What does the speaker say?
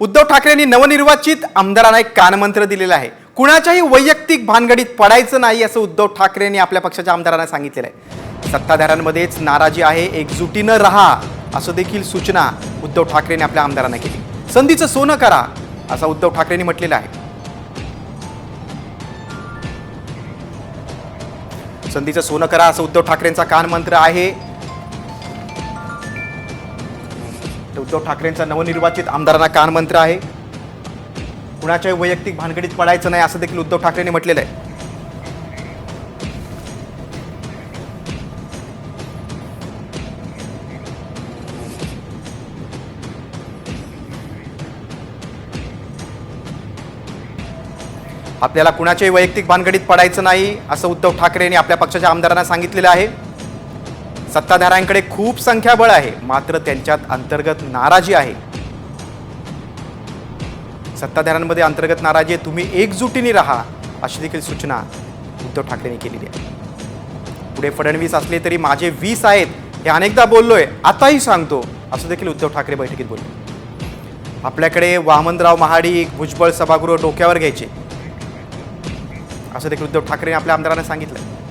उद्धव ठाकरेंनी नवनिर्वाचित आमदारांना एक कानमंत्र दिलेला आहे. कुणाच्याही वैयक्तिक भानगडीत पडायचं नाही असं उद्धव ठाकरेंनी आपल्या पक्षाच्या आमदारांना सांगितलेलं आहे. सत्ताधाऱ्यांमध्येच नाराजी आहे, एकजुटीनं राहा असं देखील सूचना उद्धव ठाकरेंनी आपल्या आमदारांना केली. संधीचं सोनं करा असं उद्धव ठाकरेंनी म्हटलेलं आहे. संधीचं सोनं करा असं उद्धव ठाकरेंचा कानमंत्र आहे. उद्धव ठाकरेंचा नवनिर्वाचित आमदारांना कानमंत्र आहे. कुणाच्याही वैयक्तिक भानगडीत पडायचं नाही असं देखील उद्धव ठाकरेंनी म्हटलेलं आहे. आपल्याला कुणाच्याही वैयक्तिक भानगडीत पडायचं नाही असं उद्धव ठाकरेंनी आपल्या पक्षाच्या आमदारांना सांगितलेलं आहे. सत्ताधाऱ्यांकडे खूप संख्याबळ आहे, मात्र त्यांच्यात अंतर्गत नाराजी आहे. सत्ताधाऱ्यांमध्ये अंतर्गत नाराजी आहे, तुम्ही एकजुटीने राहा अशी देखील सूचना उद्धव ठाकरेंनी केलेली आहे. पुढे फडणवीस असले तरी माझे 20 आहेत हे अनेकदा बोललोय, आताही सांगतो असं देखील उद्धव ठाकरे बैठकीत बोलले. आपल्याकडे वामनराव महाडिक, भुजबळ सभागृह डोक्यावर घ्यायचे असं देखील उद्धव ठाकरे आपल्या आमदारांना सांगितलं.